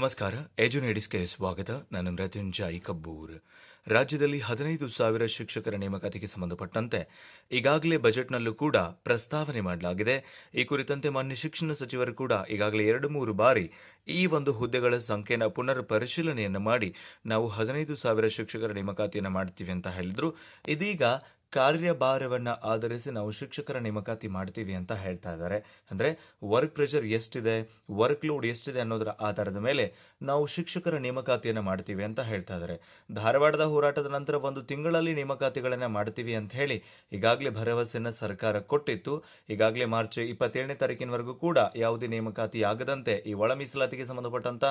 ನಮಸ್ಕಾರ. ಎಜುನೇಡಿಸ್ಗೆ ಸ್ವಾಗತ. ನಾನು ಮೃತ್ಯುಂಜಯ್ ಕಬ್ಬೂರ್. ರಾಜ್ಯದಲ್ಲಿ 15,000 ಶಿಕ್ಷಕರ ನೇಮಕಾತಿಗೆ ಸಂಬಂಧಪಟ್ಟಂತೆ ಈಗಾಗಲೇ ಬಜೆಟ್ನಲ್ಲೂ ಕೂಡ ಪ್ರಸ್ತಾವನೆ ಮಾಡಲಾಗಿದೆ. ಈ ಕುರಿತಂತೆ ಮಾನ್ಯ ಶಿಕ್ಷಣ ಸಚಿವರು ಕೂಡ ಈಗಾಗಲೇ 2-3 ಬಾರಿ ಈ ಒಂದು ಹುದ್ದೆಗಳ ಸಂಖ್ಯೆನ ಪುನರ್ ಪರಿಶೀಲನೆಯನ್ನು ಮಾಡಿ ನಾವು 15,000 ಶಿಕ್ಷಕರ ನೇಮಕಾತಿಯನ್ನು ಮಾಡ್ತೀವಿ ಅಂತ ಹೇಳಿದ್ರು. ಇದೀಗ ಕಾರ್ಯಭಾರವನ್ನ ಆಧರಿಸಿ ನಾವು ಶಿಕ್ಷಕರ ನೇಮಕಾತಿ ಮಾಡ್ತೀವಿ ಅಂತ ಹೇಳ್ತಾ ಇದ್ದಾರೆ. ಅಂದ್ರೆ ವರ್ಕ್ ಪ್ರೆಷರ್ ಎಷ್ಟಿದೆ, ವರ್ಕ್ ಲೋಡ್ ಎಷ್ಟಿದೆ ಅನ್ನೋದರ ಆಧಾರದ ಮೇಲೆ ನಾವು ಶಿಕ್ಷಕರ ನೇಮಕಾತಿಯನ್ನ ಮಾಡ್ತೀವಿ ಅಂತ ಹೇಳ್ತಾ ಇದ್ದಾರೆ. ಧಾರವಾಡದ ಹೋರಾಟದ ನಂತರ 1 ತಿಂಗಳಲ್ಲಿ ನೇಮಕಾತಿಗಳನ್ನ ಮಾಡ್ತೀವಿ ಅಂತ ಹೇಳಿ ಈಗಾಗಲೇ ಭರವಸೆಯನ್ನ ಸರ್ಕಾರ ಕೊಟ್ಟಿತ್ತು. ಈಗಾಗಲೇ ಮಾರ್ಚ್ 27ನೇ ತಾರೀಕಿನವರೆಗೂ ಕೂಡ ಯಾವುದೇ ನೇಮಕಾತಿ ಆಗದಂತೆ ಈ ಒಳ ಮೀಸಲಾತಿಗೆ ಸಂಬಂಧಪಟ್ಟಂತ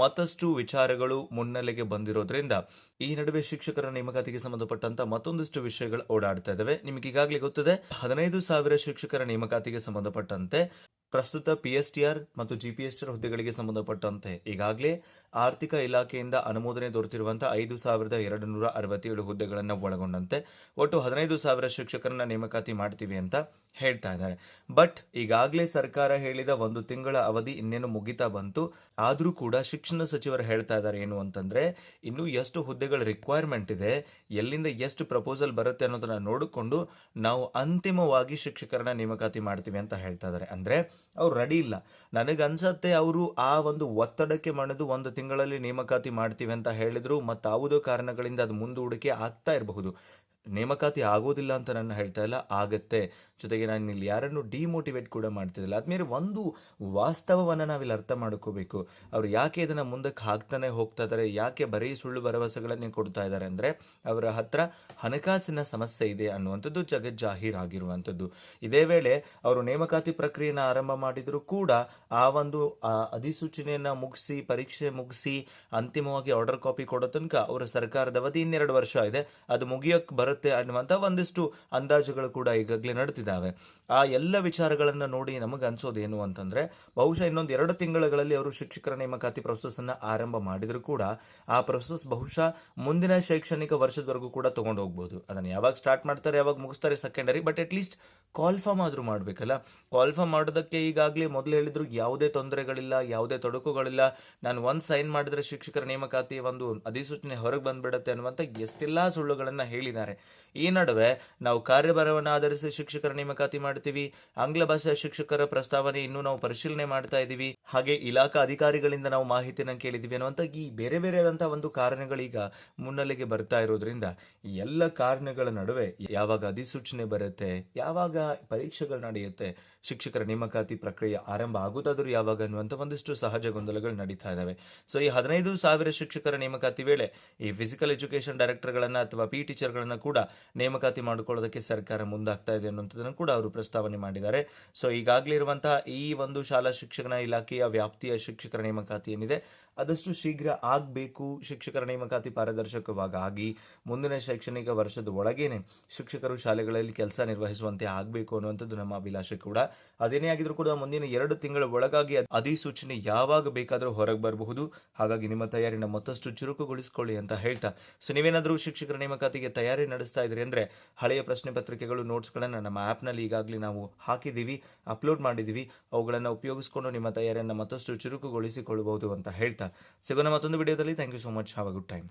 ಮತ್ತಷ್ಟು ವಿಚಾರಗಳು ಮುನ್ನೆಲೆಗೆ ಬಂದಿರೋದ್ರಿಂದ ಈ ನಡುವೆ ಶಿಕ್ಷಕರ ನೇಮಕಾತಿಗೆ ಸಂಬಂಧಪಟ್ಟಂತ ಮತ್ತೊಂದಿಷ್ಟು ವಿಷಯಗಳು ಓಡಾಡ್ತಾ ಇದಾವೆ. ನಿಮಗೆ ಈಗಾಗಲೇ ಗೊತ್ತಿದೆ, 15,000 ಶಿಕ್ಷಕರ ನೇಮಕಾತಿಗೆ ಸಂಬಂಧಪಟ್ಟಂತೆ ಪ್ರಸ್ತುತ PSTR ಮತ್ತು GPSTR ಹುದ್ದೆಗಳಿಗೆ ಸಂಬಂಧಪಟ್ಟಂತೆ ಈಗಾಗಲೇ ಆರ್ಥಿಕ ಇಲಾಖೆಯಿಂದ ಅನುಮೋದನೆ ದೊರೆತಿರುವಂತಹ 5,267 ಹುದ್ದೆಗಳನ್ನು ಒಳಗೊಂಡಂತೆ ಒಟ್ಟು 15,000 ಶಿಕ್ಷಕರನ್ನ ನೇಮಕಾತಿ ಮಾಡ್ತೀವಿ ಅಂತ ಹೇಳ್ತಾ ಇದ್ದಾರೆ. ಬಟ್ ಈಗಾಗಲೇ ಸರ್ಕಾರ ಹೇಳಿದ 1 ತಿಂಗಳ ಅವಧಿ ಇನ್ನೇನು ಮುಗಿತಾ ಬಂತು. ಆದ್ರೂ ಕೂಡ ಶಿಕ್ಷಣ ಸಚಿವರು ಹೇಳ್ತಾ ಇದ್ದಾರೆ ಏನು ಅಂತಂದ್ರೆ, ಇನ್ನು ಎಷ್ಟು ಹುದ್ದೆಗಳ ರಿಕ್ವೈರ್ಮೆಂಟ್ ಇದೆ, ಎಲ್ಲಿಂದ ಎಷ್ಟು ಪ್ರಪೋಸಲ್ ಬರುತ್ತೆ ಅನ್ನೋದನ್ನ ನೋಡಿಕೊಂಡು ನಾವು ಅಂತಿಮವಾಗಿ ಶಿಕ್ಷಕರನ್ನ ನೇಮಕಾತಿ ಮಾಡ್ತೀವಿ ಅಂತ ಹೇಳ್ತಾ ಇದ್ದಾರೆ. ಅಂದ್ರೆ ಅವ್ರು ರೆಡಿ ಇಲ್ಲ. ನನಗನ್ಸತ್ತೆ ಅವರು ಆ ಒಂದು ಒತ್ತಡಕ್ಕೆ ಮಣಿದು 1 ತಿಂಗಳಲ್ಲಿ ನೇಮಕಾತಿ ಮಾಡ್ತೀವಿ ಅಂತ ಹೇಳಿದ್ರು. ಮತ್ತು ಯಾವುದೋ ಕಾರಣಗಳಿಂದ ಅದು ಮುಂದೂಡಿಕೆ ಆಗ್ತಾ ಇರಬಹುದು. ನೇಮಕಾತಿ ಆಗೋದಿಲ್ಲ ಅಂತ ನಾನು ಹೇಳ್ತಾ ಇಲ್ಲ, ಆಗತ್ತೆ. ಜೊತೆಗೆ ನಾನು ಇಲ್ಲಿ ಯಾರನ್ನು ಡಿಮೋಟಿವೇಟ್ ಕೂಡ ಮಾಡ್ತಿದ್ದಿಲ್ಲ. ಆದ್ಮೇಲೆ ಒಂದು ವಾಸ್ತವವನ್ನು ನಾವಿಲ್ಲಿ ಅರ್ಥ ಮಾಡ್ಕೋಬೇಕು. ಅವ್ರು ಯಾಕೆ ಇದನ್ನ ಮುಂದಕ್ಕೆ ಹಾಕ್ತಾನೆ ಹೋಗ್ತಾ ಇದ್ದಾರೆ, ಯಾಕೆ ಬರೀ ಸುಳ್ಳು ಭರವಸೆಗಳನ್ನೇ ಕೊಡ್ತಾ ಇದ್ದಾರೆ ಅಂದ್ರೆ ಅವರ ಹತ್ರ ಹಣಕಾಸಿನ ಸಮಸ್ಯೆ ಇದೆ ಅನ್ನುವಂಥದ್ದು ಜಗಜ್ಜಾಹೀರಾಗಿರುವಂಥದ್ದು. ಇದೇ ವೇಳೆ ಅವರು ನೇಮಕಾತಿ ಪ್ರಕ್ರಿಯೆನ ಆರಂಭ ಮಾಡಿದ್ರು ಕೂಡ ಆ ಒಂದು ಅಧಿಸೂಚನೆಯನ್ನ ಮುಗಿಸಿ, ಪರೀಕ್ಷೆ ಮುಗಿಸಿ, ಅಂತಿಮವಾಗಿ ಆರ್ಡರ್ ಕಾಪಿ ಕೊಡೋ ತನಕ ಅವರ ಸರ್ಕಾರದ ಅವಧಿ 2 ವರ್ಷ ಇದೆ. ಅದು ಮುಗಿಯೋಕ್ ಬರುತ್ತೆ ಅನ್ನುವಂತ ಒಂದಿಷ್ಟು ಅಂದಾಜುಗಳು ಕೂಡ ಈಗಾಗಲೇ ನಡೆದಿದ್ದಾವೆ. ಆ ಎಲ್ಲ ವಿಚಾರಗಳನ್ನ ನೋಡಿ ನಮಗೆ ಅನ್ಸೋದೇನು ಅಂತಂದ್ರೆ, ಬಹುಶಃ ಇನ್ನೊಂದು 2 ತಿಂಗಳಲ್ಲಿ ಅವರು ಶಿಕ್ಷಕರ ನೇಮಕಾತಿ ಪ್ರೊಸೆಸ್ ಅನ್ನ ಆರಂಭ ಮಾಡಿದ್ರು ಕೂಡ ಆ ಪ್ರೊಸೆಸ್ ಬಹುಶಃ ಮುಂದಿನ ಶೈಕ್ಷಣಿಕ ವರ್ಷದವರೆಗೂ ಕೂಡ ತಗೊಂಡು ಹೋಗ್ಬೋದು. ಅದನ್ನ ಯಾವಾಗ ಸ್ಟಾರ್ಟ್ ಮಾಡ್ತಾರೆ, ಯಾವಾಗ ಮುಗಿಸ್ತಾರೆ ಸೆಕೆಂಡರಿ. ಬಟ್ ಅಟ್ ಲೀಸ್ಟ್ ಕಾಲ್ಫಾರ್ಮ್ ಆದ್ರೂ ಮಾಡ್ಬೇಕಲ್ಲ. ಕಾಲ್ಫಾರ್ಮ್ ಮಾಡೋದಕ್ಕೆ ಈಗಾಗಲೇ ಮೊದಲು ಹೇಳಿದ್ರು ಯಾವುದೇ ತೊಂದರೆಗಳಿಲ್ಲ, ಯಾವುದೇ ತೊಡಕುಗಳಿಲ್ಲ, ನಾನು ಒಂದ್ ಸೈನ್ ಮಾಡಿದ್ರೆ ಶಿಕ್ಷಕರ ನೇಮಕಾತಿ ಒಂದು ಅಧಿಸೂಚನೆ ಹೊರಗೆ ಬಂದ್ಬಿಡುತ್ತೆ ಅನ್ನುವಂತ ಎಷ್ಟೆಲ್ಲಾ ಸುಳ್ಳುಗಳನ್ನ ಹೇಳಿದ್ದಾರೆ. ಈ ನಡುವೆ ನಾವು ಕಾರ್ಯಭಾರವನ್ನು ಆಧರಿಸಿ ಶಿಕ್ಷಕರ ನೇಮಕಾತಿ ಮಾಡ್ತೀವಿ, ಆಂಗ್ಲ ಭಾಷಾ ಶಿಕ್ಷಕರ ಪ್ರಸ್ತಾವನೆ ಇನ್ನೂ ನಾವು ಪರಿಶೀಲನೆ ಮಾಡ್ತಾ ಇದೀವಿ, ಹಾಗೆ ಇಲಾಖಾ ಅಧಿಕಾರಿಗಳಿಂದ ನಾವು ಮಾಹಿತಿಯನ್ನು ಕೇಳಿದೀವಿ ಅನ್ನುವಂತ ಈ ಬೇರೆ ಬೇರೆಯಾದಂತಹ ಒಂದು ಕಾರಣಗಳೀಗ ಮುನ್ನೆಲೆಗೆ ಬರ್ತಾ ಇರೋದ್ರಿಂದ ಈ ಎಲ್ಲ ಕಾರಣಗಳ ನಡುವೆ ಯಾವಾಗ ಅಧಿಸೂಚನೆ ಬರುತ್ತೆ, ಯಾವಾಗ ಪರೀಕ್ಷೆಗಳು ನಡೆಯುತ್ತೆ, ಶಿಕ್ಷಕರ ನೇಮಕಾತಿ ಪ್ರಕ್ರಿಯೆ ಆರಂಭ ಆಗುತ್ತಾದ್ರೂ ಯಾವಾಗ ಅನ್ನುವಂತ ಒಂದಿಷ್ಟು ಸಹಜ ಗೊಂದಲಗಳು ನಡೀತಾ ಇದಾವೆ. ಸೊ ಈ 15,000 ಶಿಕ್ಷಕರ ನೇಮಕಾತಿ ವೇಳೆ ಈ ಫಿಸಿಕಲ್ ಎಜುಕೇಶನ್ ಡೈರೆಕ್ಟರ್ಗಳನ್ನ ಅಥವಾ ಟೀಚರ್ಗಳನ್ನ ಕೂಡ ನೇಮಕಾತಿ ಮಾಡಿಕೊಳ್ಳೋದಕ್ಕೆ ಸರ್ಕಾರ ಮುಂದಾಗ್ತಾ ಇದೆ ಅನ್ನುವಂಥದ್ದನ್ನು ಕೂಡ ಅವರು ಪ್ರಸ್ತಾವನೆ ಮಾಡಿದ್ದಾರೆ. ಸೊ ಈಗಾಗಲೇ ಇರುವಂತಹ ಈ ಒಂದು ಶಾಲಾ ಶಿಕ್ಷಣ ಇಲಾಖೆಯ ವ್ಯಾಪ್ತಿಯ ಶಿಕ್ಷಕರ ನೇಮಕಾತಿ ಏನಿದೆ ಆದಷ್ಟು ಶೀಘ್ರ ಆಗಬೇಕು. ಶಿಕ್ಷಕರ ನೇಮಕಾತಿ ಪಾರದರ್ಶಕವಾಗಿ ಮುಂದಿನ ಶೈಕ್ಷಣಿಕ ವರ್ಷದ ಒಳಗೇನೆ ಶಿಕ್ಷಕರು ಶಾಲೆಗಳಲ್ಲಿ ಕೆಲಸ ನಿರ್ವಹಿಸುವಂತೆ ಆಗಬೇಕು ಅನ್ನುವಂಥದ್ದು ನಮ್ಮ ಅಭಿಲಾಷೆ ಕೂಡ. ಅದೇನೇ ಆಗಿದ್ರು ಕೂಡ ಮುಂದಿನ 2 ತಿಂಗಳ ಒಳಗಾಗಿ ಅಧಿಸೂಚನೆ ಯಾವಾಗ ಬೇಕಾದರೂ ಹೊರಗೆ ಬರಬಹುದು. ಹಾಗಾಗಿ ನಿಮ್ಮ ತಯಾರಿನ ಮತ್ತಷ್ಟು ಚುರುಕುಗೊಳಿಸಿಕೊಳ್ಳಿ ಅಂತ ಹೇಳ್ತಾ, ಸೊ ನೀವೇನಾದರೂ ಶಿಕ್ಷಕರ ನೇಮಕಾತಿಗೆ ತಯಾರಿ ನಡೆಸ್ತಾ ಇದ್ರಿ ಅಂದ್ರೆ ಹಳೆಯ ಪ್ರಶ್ನೆ ಪತ್ರಿಕೆಗಳು, ನೋಟ್ಸ್ಗಳನ್ನು ನಮ್ಮ ಆ್ಯಪ್ನಲ್ಲಿ ಈಗಾಗಲೇ ನಾವು ಹಾಕಿದ್ದೀವಿ, ಅಪ್ಲೋಡ್ ಮಾಡಿದ್ದೀವಿ. ಅವುಗಳನ್ನು ಉಪಯೋಗಿಸಿಕೊಂಡು ನಿಮ್ಮ ತಯಾರಿಯನ್ನು ಮತ್ತಷ್ಟು ಚುರುಕುಗೊಳಿಸಿಕೊಳ್ಳಬಹುದು ಅಂತ ಹೇಳ್ತಾ ಸಿಗೋಣ ಮತ್ತೊಂದು ವಿಡಿಯೋದಲ್ಲಿ. Thank you so much. Have a good time.